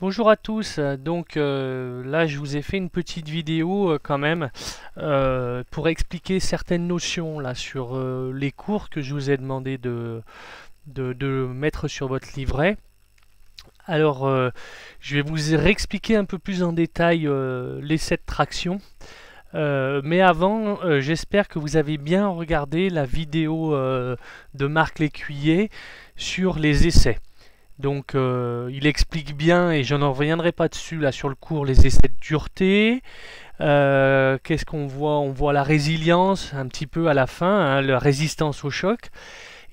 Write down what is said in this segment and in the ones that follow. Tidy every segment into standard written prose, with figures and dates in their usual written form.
Bonjour à tous, là je vous ai fait une petite vidéo quand même pour expliquer certaines notions là sur les cours que je vous ai demandé de mettre sur votre livret. Alors je vais vous réexpliquer un peu plus en détail l'essai de traction. Mais avant, j'espère que vous avez bien regardé la vidéo de Marc Lécuyer sur les essais. Donc il explique bien, et je n'en reviendrai pas dessus là sur le cours, les essais de dureté. Qu'est-ce qu'on voit? On voit la résilience un petit peu à la fin, hein, la résistance au choc.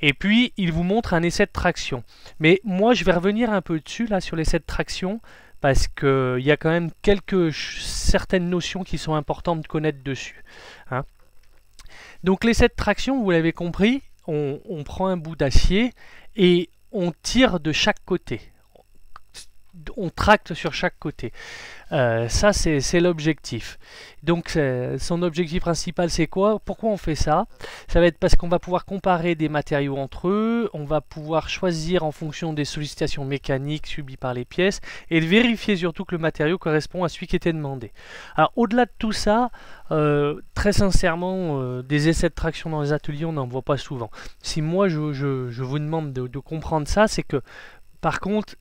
Et puis il vous montre un essai de traction. Mais moi je vais revenir un peu dessus là sur l'essai de traction parce qu'il y a quand même certaines notions qui sont importantes de connaître dessus, hein. Donc l'essai de traction, vous l'avez compris, on prend un bout d'acier et on tire de chaque côté. On tracte sur chaque côté. Ça, c'est l'objectif. Donc, son objectif principal, c'est quoi? Pourquoi on fait ça? Ça va être parce qu'on va pouvoir comparer des matériaux entre eux, on va pouvoir choisir en fonction des sollicitations mécaniques subies par les pièces, et de vérifier surtout que le matériau correspond à celui qui était demandé. Alors, au-delà de tout ça, très sincèrement, des essais de traction dans les ateliers, on n'en voit pas souvent. Si moi, je vous demande de comprendre ça, c'est que par contre,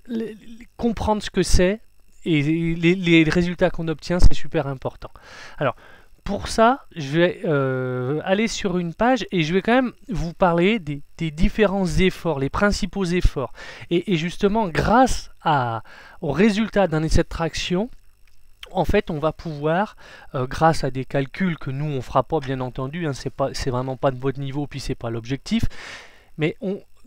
comprendre ce que c'est et les résultats qu'on obtient, c'est super important. Alors, pour ça, je vais aller sur une page et je vais quand même vous parler des différents efforts, les principaux efforts. Et justement, grâce aux résultats d'un essai de traction, en fait, on va pouvoir, grâce à des calculs que nous, on ne fera pas, bien entendu, hein, c'est vraiment pas de votre niveau, puis c'est pas l'objectif, mais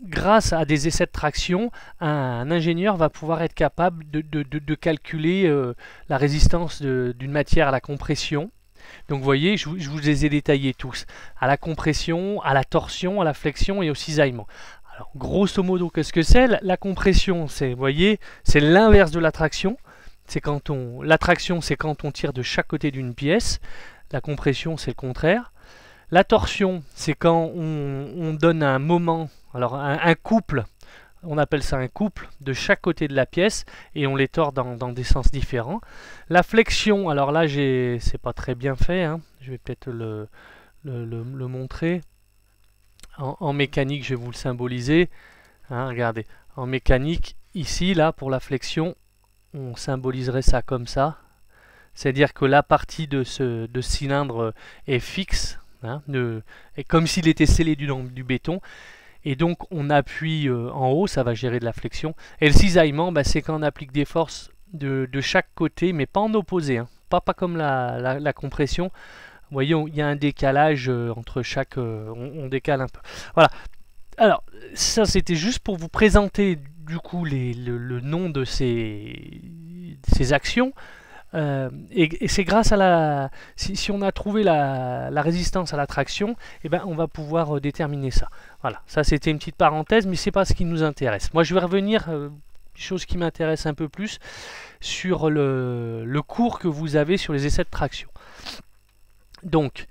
grâce à des essais de traction, un ingénieur va pouvoir être capable de calculer la résistance d'une matière à la compression. Donc vous voyez, je vous les ai détaillés tous. À la compression, à la torsion, à la flexion et au cisaillement. Alors grosso modo, qu'est-ce que c'est? La compression, vous voyez, c'est l'inverse de l'attraction. L'attraction, c'est quand on tire de chaque côté d'une pièce. La compression, c'est le contraire. La torsion, c'est quand on donne un moment, alors un couple, on appelle ça un couple, de chaque côté de la pièce, et on les tord dans des sens différents. La flexion, alors là, c'est pas très bien fait, hein. Je vais peut-être le montrer. En mécanique, je vais vous le symboliser, hein, regardez, en mécanique, ici, là, pour la flexion, on symboliserait ça comme ça. C'est-à-dire que la partie de ce cylindre est fixe, hein, et comme s'il était scellé du béton, et donc on appuie en haut, ça va gérer de la flexion, et le cisaillement, bah, c'est quand on applique des forces de chaque côté, mais pas en opposé, hein, pas comme la compression. Vous voyez, il y a un décalage entre chaque... on décale un peu. Voilà. Alors, ça c'était juste pour vous présenter du coup le nom de ces actions. Et c'est grâce à si on a trouvé la résistance à la traction, eh ben, on va pouvoir déterminer ça. Voilà, ça c'était une petite parenthèse, mais c'est pas ce qui nous intéresse. Moi je vais revenir, chose qui m'intéresse un peu plus, sur le cours que vous avez sur les essais de traction. Donc,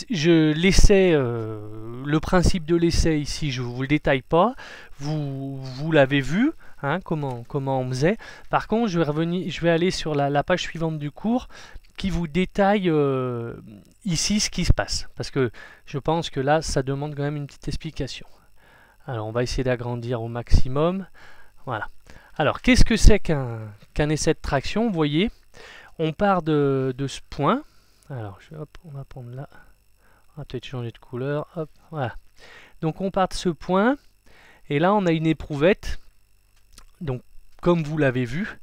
l'essai, le principe de l'essai ici, je ne vous le détaille pas, vous l'avez vu, hein, comment on faisait. Par contre, je vais aller sur la page suivante du cours qui vous détaille ici ce qui se passe, parce que je pense que là, ça demande quand même une petite explication. Alors, on va essayer d'agrandir au maximum. Voilà. Alors, qu'est-ce que c'est qu'un essai de traction? Vous voyez, on part de ce point. Alors, hop, on va prendre là. On va peut-être changer de couleur. Hop, voilà. Donc, on part de ce point. Et là, on a une éprouvette. Donc, comme vous l'avez vu,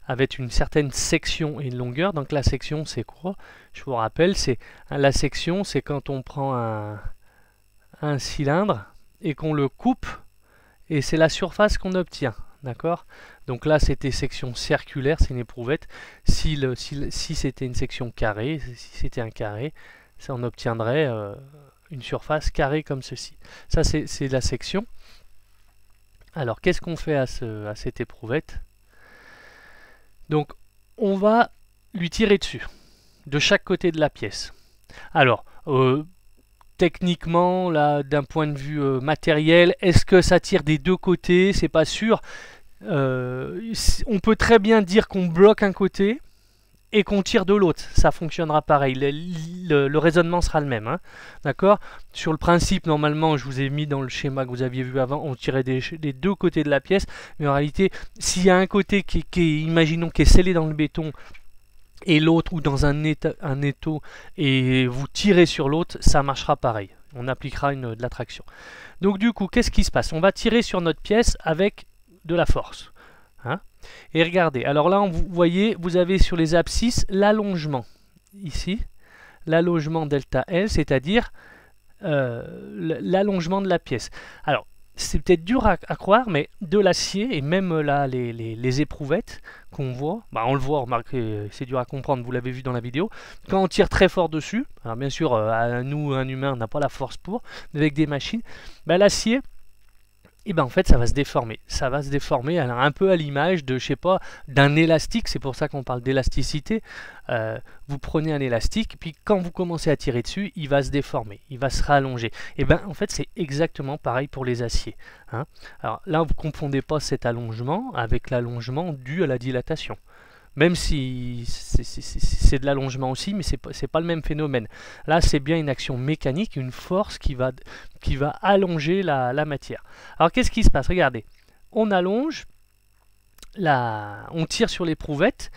avec une certaine section et une longueur. Donc, la section, c'est quoi? Je vous rappelle, la section, c'est quand on prend un cylindre et qu'on le coupe. Et c'est la surface qu'on obtient. D'accord? Donc là, c'était section circulaire, c'est une éprouvette. Si c'était une section carrée, si c'était un carré, ça on obtiendrait une surface carrée comme ceci. Ça, c'est la section. Alors, qu'est-ce qu'on fait à cette éprouvette? Donc, on va lui tirer dessus, de chaque côté de la pièce. Alors, techniquement, là, d'un point de vue matériel, est-ce que ça tire des deux côtés? C'est pas sûr. on peut très bien dire qu'on bloque un côté et qu'on tire de l'autre, ça fonctionnera pareil, le raisonnement sera le même, hein, d'accord. Sur le principe, normalement, je vous ai mis dans le schéma que vous aviez vu avant, on tirait des deux côtés de la pièce, mais en réalité, s'il y a un côté qui est, imaginons, qui est scellé dans le béton, et l'autre, ou dans un étau, et vous tirez sur l'autre, ça marchera pareil, on appliquera de la traction. Donc du coup, qu'est-ce qui se passe? On va tirer sur notre pièce avec de la force, hein. Et regardez, alors là, vous voyez, vous avez sur les abscisses l'allongement, ici, l'allongement delta L, c'est-à-dire l'allongement de la pièce. Alors, c'est peut-être dur à croire, mais de l'acier, et même là, les éprouvettes qu'on voit, bah on le voit, remarquez, c'est dur à comprendre, vous l'avez vu dans la vidéo, quand on tire très fort dessus, alors bien sûr, nous, un humain, n'a pas la force pour, mais avec des machines, bah, l'acier, et ben en fait ça va se déformer. Ça va se déformer alors, un peu à l'image de, je sais pas, d'un élastique, c'est pour ça qu'on parle d'élasticité. Vous prenez un élastique, puis quand vous commencez à tirer dessus, il va se déformer, il va se rallonger. Et ben en fait c'est exactement pareil pour les aciers, hein. Alors là vous ne confondez pas cet allongement avec l'allongement dû à la dilatation. Même si c'est de l'allongement aussi, mais c'est pas le même phénomène. Là, c'est bien une action mécanique, une force qui va allonger la matière. Alors, qu'est-ce qui se passe? Regardez, on allonge, on tire sur l'éprouvette,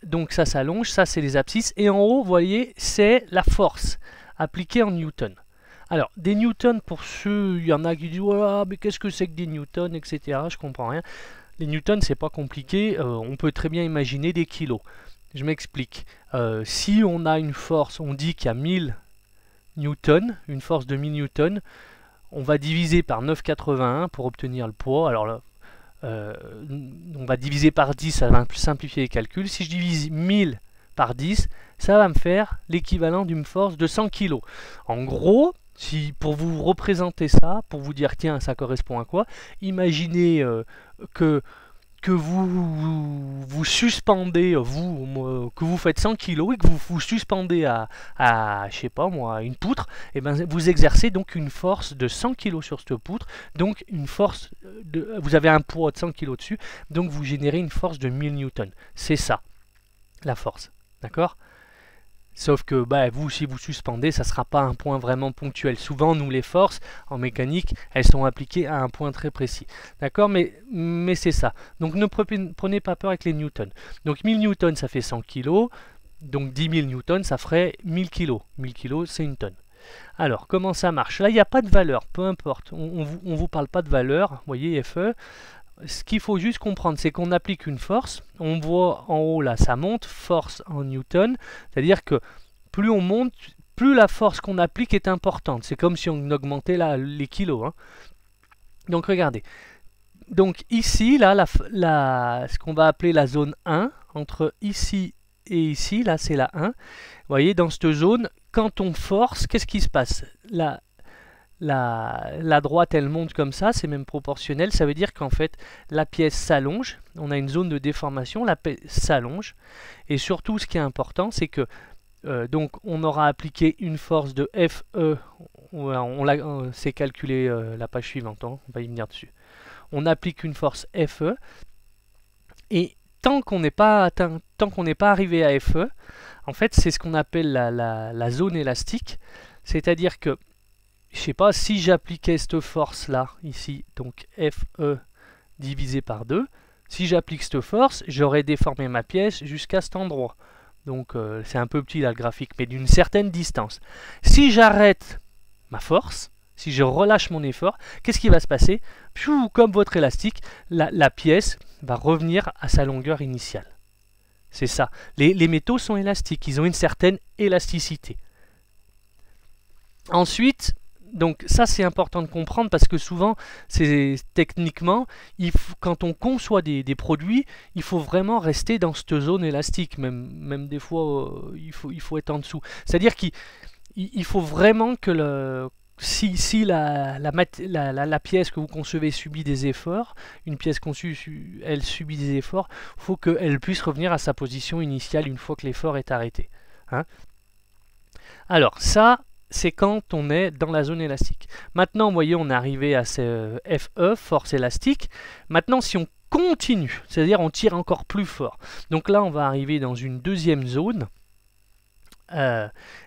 donc ça s'allonge, ça c'est les abscisses, et en haut, vous voyez, c'est la force appliquée en newton. Alors, des newtons, pour ceux, il y en a qui disent oh, mais qu'est-ce que c'est que des newtons, etc. Je comprends rien. Les newtons, c'est pas compliqué, on peut très bien imaginer des kilos. Je m'explique. Si on a une force, on dit qu'il y a 1000 newtons, une force de 1000 newtons, on va diviser par 9,81 pour obtenir le poids. Alors là, on va diviser par 10, ça va simplifier les calculs. Si je divise 1000 par 10, ça va me faire l'équivalent d'une force de 100 kg. En gros, si pour vous représenter ça, pour vous dire tiens ça correspond à quoi, imaginez que vous suspendez, que vous faites 100 kg et que vous vous suspendez je sais pas moi, une poutre, et ben vous exercez donc une force de 100 kg sur cette poutre, donc une force vous avez un poids de 100 kg dessus, donc vous générez une force de 1000 newtons. C'est ça, la force, d'accord? Sauf que bah, vous, si vous suspendez, ça ne sera pas un point vraiment ponctuel. Souvent, nous, les forces en mécanique, elles sont appliquées à un point très précis. D'accord, mais c'est ça. Donc ne prenez pas peur avec les newtons. Donc 1000 newtons, ça fait 100 kg. Donc 10 000 newtons, ça ferait 1000 kg. 1000 kg, c'est une tonne. Alors, comment ça marche? Là, il n'y a pas de valeur, peu importe. On ne vous parle pas de valeur. Vous voyez, FE. Ce qu'il faut juste comprendre, c'est qu'on applique une force. On voit en haut, là, ça monte, force en newton. C'est-à-dire que plus on monte, plus la force qu'on applique est importante. C'est comme si on augmentait les kilos, hein. Donc, regardez. Donc, ici, là, ce qu'on va appeler la zone 1, entre ici et ici, là, c'est la 1. Vous voyez, dans cette zone, quand on force, qu'est-ce qui se passe? La droite elle monte comme ça, c'est même proportionnel, ça veut dire qu'en fait la pièce s'allonge, on a une zone de déformation, la pièce s'allonge, et surtout ce qui est important c'est que donc on aura appliqué une force de FE, c'est calculé la page suivante, hein, on va y venir dessus, on applique une force FE, et tant qu'on n'est pas arrivé à FE, en fait c'est ce qu'on appelle la zone élastique, c'est-à-dire que je sais pas, si j'appliquais cette force là, ici, donc FE divisé par 2, si j'applique cette force, j'aurais déformé ma pièce jusqu'à cet endroit. Donc c'est un peu petit là le graphique, mais d'une certaine distance. Si j'arrête ma force, si je relâche mon effort, qu'est-ce qui va se passer? Comme votre élastique, la pièce va revenir à sa longueur initiale. C'est ça. Les métaux sont élastiques, ils ont une certaine élasticité. Ensuite, donc ça c'est important de comprendre parce que souvent, techniquement, quand on conçoit des produits, il faut vraiment rester dans cette zone élastique, même des fois il faut être en dessous. C'est-à-dire qu'il faut vraiment que si la pièce que vous concevez subit des efforts, une pièce conçue, elle subit des efforts, il faut qu'elle puisse revenir à sa position initiale une fois que l'effort est arrêté, hein. Alors ça, c'est quand on est dans la zone élastique. Maintenant, vous voyez, on est arrivé à ce FE, force élastique. Maintenant, si on continue, c'est-à-dire on tire encore plus fort. Donc là, on va arriver dans une deuxième zone.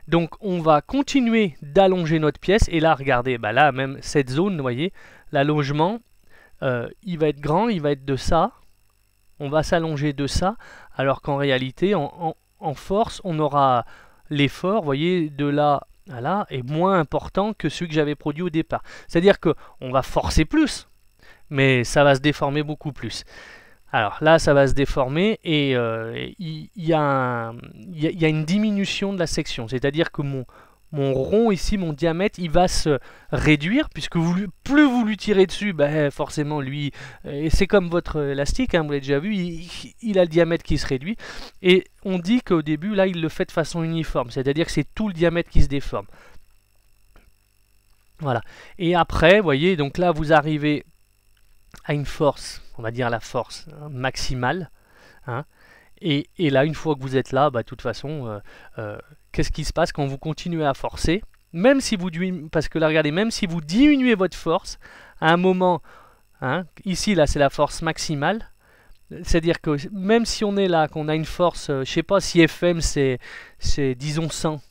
Donc on va continuer d'allonger notre pièce, et là, regardez, bah là, même cette zone, vous voyez, l'allongement, il va être grand, il va être de ça. On va s'allonger de ça, alors qu'en réalité, en force, on aura l'effort, vous voyez, de là à là, est moins important que celui que j'avais produit au départ. C'est-à-dire qu'on va forcer plus, mais ça va se déformer beaucoup plus. Alors là, ça va se déformer, et il y a une diminution de la section. C'est-à-dire que mon rond ici, mon diamètre, il va se réduire, puisque plus vous lui tirez dessus, ben, forcément lui, c'est comme votre élastique, hein, vous l'avez déjà vu, il a le diamètre qui se réduit, et on dit qu'au début, là, il le fait de façon uniforme, c'est-à-dire que c'est tout le diamètre qui se déforme. Voilà. Et après, vous voyez, donc là, vous arrivez à une force, on va dire la force maximale, hein, et là, une fois que vous êtes là, bah, de toute façon, qu'est-ce qui se passe quand vous continuez à forcer? Même si vous diminuez, parce que là, regardez, même si vous diminuez votre force, à un moment, hein, ici, là, c'est la force maximale. C'est-à-dire que même si on est là, qu'on a une force, je ne sais pas si FM c'est disons 100,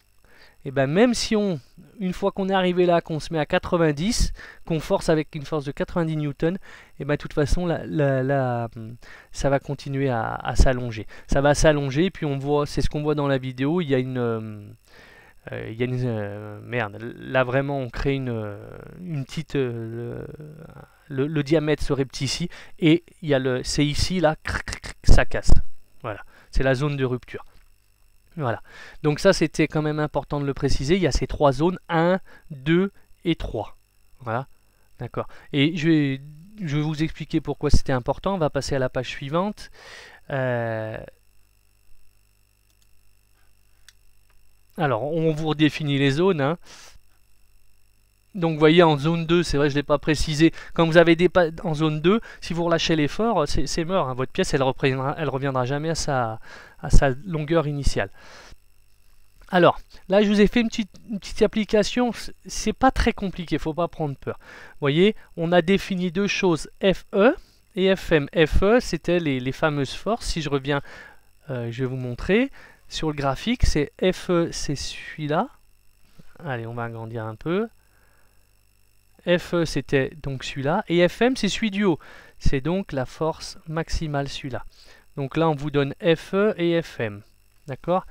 et ben même si une fois qu'on est arrivé là, qu'on se met à 90, qu'on force avec une force de 90 newtons, et ben de toute façon ça va continuer à s'allonger. Ça va s'allonger, puis on voit, c'est ce qu'on voit dans la vidéo, il y a une merde, là vraiment on crée une petite, le diamètre se rectifie, et il y a c'est ici là, ça casse. Voilà, c'est la zone de rupture. Voilà, donc ça c'était quand même important de le préciser, il y a ces trois zones, 1, 2 et 3. Voilà, d'accord. Et je vais vous expliquer pourquoi c'était important, on va passer à la page suivante. Alors, on vous redéfinit les zones, hein. Donc vous voyez en zone 2, c'est vrai je ne l'ai pas précisé, quand vous avez en zone 2, si vous relâchez l'effort, c'est mort, hein. Votre pièce elle reviendra jamais à sa longueur initiale. Alors, là je vous ai fait une petite application, c'est pas très compliqué, il ne faut pas prendre peur. Vous voyez, on a défini deux choses, FE et FM. FE c'était les fameuses forces, si je reviens, je vais vous montrer, sur le graphique, c'est FE c'est celui-là, allez on va agrandir un peu. FE c'était donc celui-là, et FM c'est celui du haut, c'est donc la force maximale celui-là. Donc là on vous donne FE et FM, d'accord?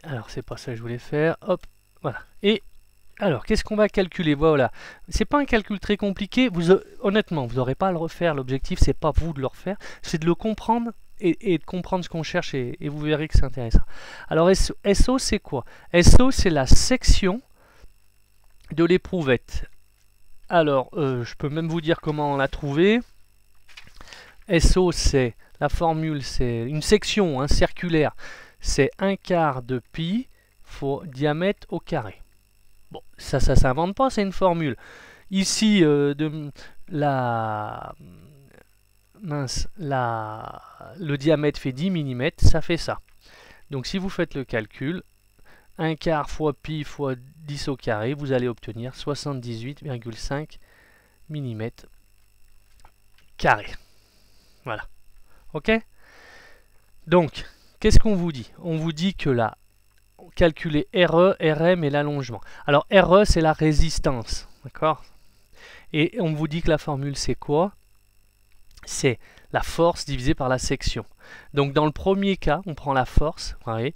Alors c'est pas ça que je voulais faire, hop, voilà. Et alors qu'est-ce qu'on va calculer? Voilà, c'est pas un calcul très compliqué, honnêtement vous n'aurez pas à le refaire, l'objectif c'est pas vous de le refaire, c'est de le comprendre et de comprendre ce qu'on cherche, et vous verrez que c'est intéressant. Alors SO c'est quoi? SO c'est la section de l'éprouvette. Alors, je peux même vous dire comment on l'a trouvé. SO, c'est la formule, c'est une section hein, circulaire. C'est 1/4 de pi fois diamètre au carré. Bon, ça s'invente pas, c'est une formule. Ici, le diamètre fait 10 mm, ça fait ça. Donc si vous faites le calcul, 1/4 fois pi fois 10 au carré, vous allez obtenir 78,5 mm carré. Voilà. Ok? Donc, qu'est-ce qu'on vous dit? On vous dit que là, calculer RE, RM et l'allongement. Alors, RE, c'est la résistance. D'accord? Et on vous dit que la formule, c'est quoi? C'est la force divisée par la section. Donc, dans le premier cas, on prend la force, vous voyez,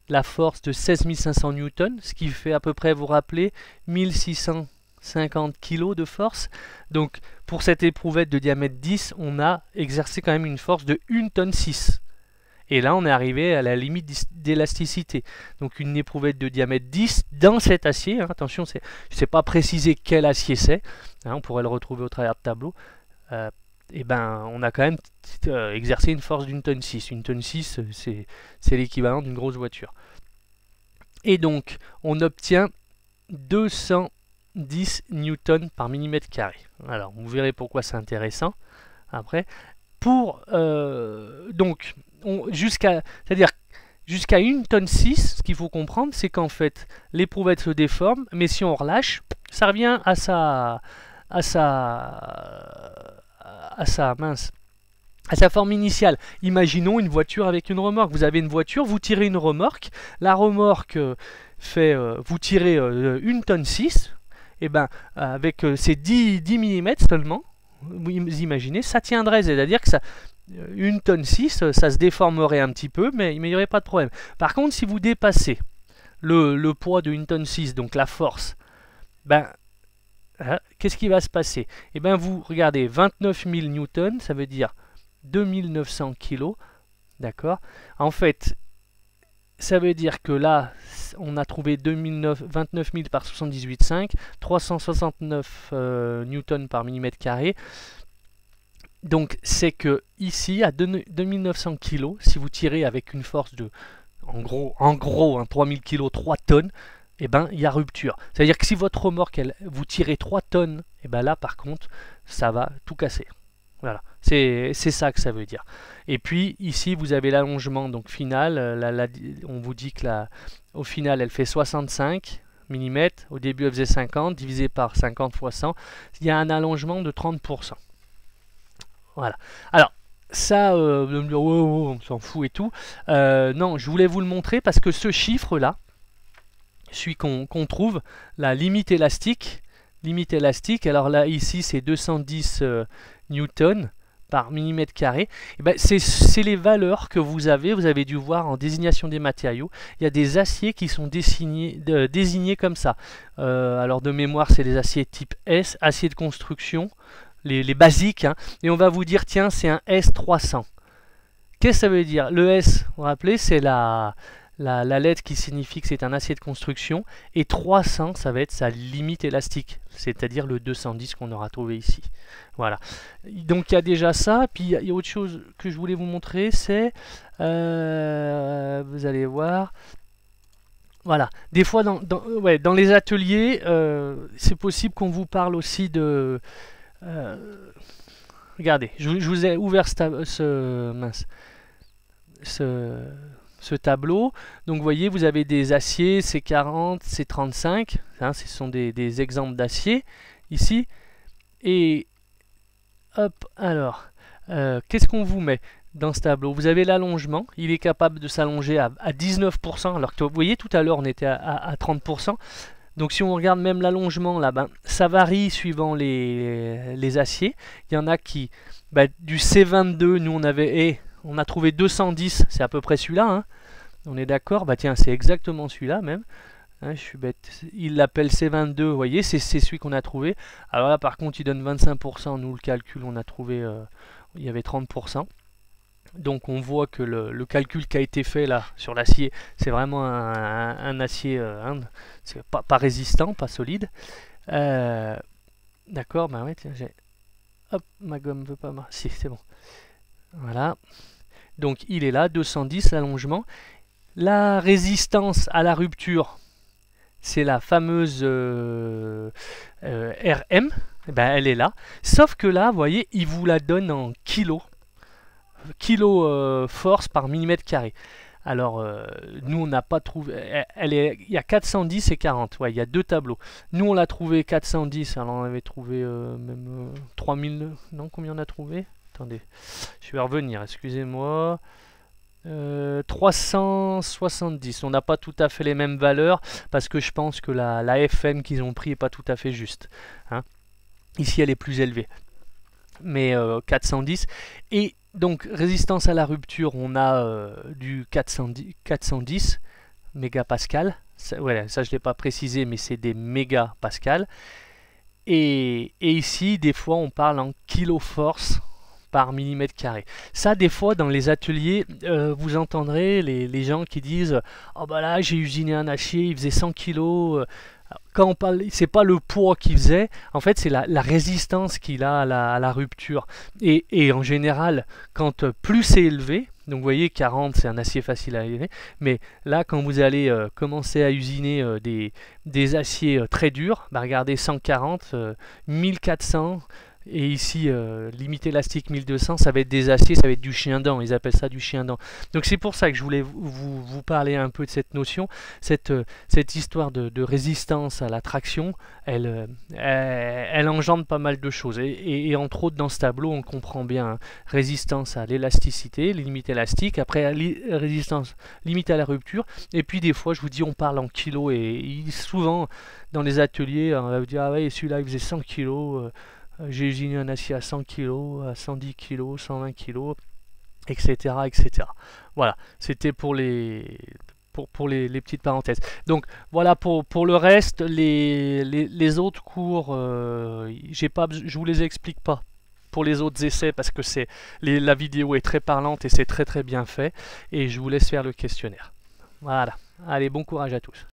la force de 16 500 newtons, ce qui fait à peu près, vous rappelez, 1650 kg de force. Donc pour cette éprouvette de diamètre 10, on a exercé quand même une force de 1,6 tonne. Et là, on est arrivé à la limite d'élasticité. Donc une éprouvette de diamètre 10 dans cet acier, hein, attention, je ne sais pas préciser quel acier c'est, hein, on pourrait le retrouver au travers de tableau. Et ben, on a quand même exercé une force d'1,6 tonne. 1,6 tonne, c'est l'équivalent d'une grosse voiture. Et donc, on obtient 210 newtons par millimètre carré. Alors, vous verrez pourquoi c'est intéressant après. Donc, c'est-à-dire jusqu'à 1,6 tonne, ce qu'il faut comprendre, c'est qu'en fait, l'éprouvette se déforme, mais si on relâche, ça revient à mince, à sa forme initiale. Imaginons une voiture avec une remorque. Vous avez une voiture, vous tirez une remorque, la remorque vous tirez 1 tonne 6, et ben avec ces 10 mm seulement, vous imaginez, ça tiendrait, c'est-à-dire que ça, 1 tonne 6, ça se déformerait un petit peu, mais il n'y aurait pas de problème. Par contre, si vous dépassez le poids de 1 tonne 6, donc la force, ben, qu'est-ce qui va se passer? Et ben vous regardez, 29 000 newtons, ça veut dire 2900 kg, d'accord? En fait, ça veut dire que là, on a trouvé 29 000 par 78,5, 369 newtons par millimètre carré. Donc c'est que ici, à 2900 kg, si vous tirez avec une force de, en gros 3000 kg, 3 tonnes, et ben il y a rupture. C'est-à-dire que si votre remorque, vous tirez 3 tonnes, et ben là par contre, ça va tout casser. Voilà, c'est ça que ça veut dire. Et puis ici, vous avez l'allongement donc final. On vous dit que au final, elle fait 65 mm. Au début, elle faisait 50, divisé par 50 fois 100. Il y a un allongement de 30%. Voilà. Alors, ça, de me dire, oh, on s'en fout et tout. Non, je voulais vous le montrer parce que ce chiffre-là, celui qu'on trouve, la limite élastique, alors là, ici, c'est 210 newtons par millimètre carré. Et ben, c'est les valeurs que vous avez dû voir en désignation des matériaux. Il y a des aciers qui sont désignés comme ça. Alors de mémoire, c'est des aciers type S, acier de construction, les basiques, hein. Et on va vous dire, tiens, c'est un S300. Qu'est-ce que ça veut dire? Le S, vous vous rappelez, c'est la lettre qui signifie que c'est un acier de construction, et 300, ça va être sa limite élastique, c'est-à-dire le 210 qu'on aura trouvé ici. Voilà. Donc il y a déjà ça, puis il y a autre chose que je voulais vous montrer, c'est, vous allez voir, voilà, des fois dans les ateliers, c'est possible qu'on vous parle aussi de... regardez, je vous ai ouvert ce tableau. Donc vous voyez, vous avez des aciers C40, C35, hein, ce sont des exemples d'acier ici. Et hop, alors, qu'est-ce qu'on vous met dans ce tableau? Vous avez l'allongement, il est capable de s'allonger à 19%, alors que vous voyez tout à l'heure on était à 30%. Donc si on regarde même l'allongement là, ben, ça varie suivant les aciers. Il y en a qui, ben, du C22, nous on a trouvé 210, c'est à peu près celui-là, hein. On est d'accord? Bah tiens, c'est exactement celui-là même. Hein, je suis bête. Il l'appelle C22, vous voyez, c'est celui qu'on a trouvé. Alors là, par contre, il donne 25%. Nous, le calcul, on a trouvé, il y avait 30%. Donc on voit que le calcul qui a été fait là sur l'acier, c'est vraiment un acier c'est pas résistant, pas solide. D'accord, bah ouais, tiens, hop, ma gomme veut pas marcher. Si, c'est bon. Voilà. Donc il est là, 210 l'allongement. La résistance à la rupture, c'est la fameuse RM, ben, elle est là. Sauf que là, vous voyez, il vous la donne en kilos. Force par millimètre carré. Alors, nous, on n'a pas trouvé... il y a 410 et 40, ouais, il y a deux tableaux. Nous, on l'a trouvé 410, alors on avait trouvé même 3000... Non, combien on a trouvé? Attendez, je vais revenir, excusez-moi. 370, on n'a pas tout à fait les mêmes valeurs parce que je pense que la FM qu'ils ont pris n'est pas tout à fait juste, hein. Ici elle est plus élevée, mais 410. Et donc résistance à la rupture, on a du 410 mégapascal, voilà, ça je ne l'ai pas précisé, mais c'est des mégapascal. Et ici des fois on parle en kiloforce par millimètre carré. Ça, des fois, dans les ateliers, vous entendrez les gens qui disent « Oh bah là, j'ai usiné un acier, il faisait 100 kg. » Quand on parle, c'est pas le poids qu'il faisait, en fait, c'est la résistance qu'il a à la rupture. Et en général, quand plus c'est élevé, donc vous voyez, 40, c'est un acier facile à élever, mais là, quand vous allez commencer à usiner des aciers très durs, bah regardez, 140, 1400... Et ici, limite élastique 1200, ça va être des aciers, ça va être du chien-dent. Ils appellent ça du chien-dent. Donc c'est pour ça que je voulais vous parler un peu de cette notion, cette histoire de résistance à la traction. Elle engendre pas mal de choses. Et entre autres, dans ce tableau, on comprend bien hein, résistance à l'élasticité, limite élastique. Après, résistance limite à la rupture. Et puis des fois, je vous dis, on parle en kilos. Et souvent, dans les ateliers, on va vous dire, ah ouais, celui-là, il faisait 100 kilos. J'ai usiné un acier à 100 kg, à 110 kg, 120 kg, etc. etc. Voilà, c'était pour les petites parenthèses. Donc voilà pour le reste, les autres cours, je vous les explique pas pour les autres essais parce que la vidéo est très parlante et c'est très très bien fait. Et je vous laisse faire le questionnaire. Voilà, allez, bon courage à tous.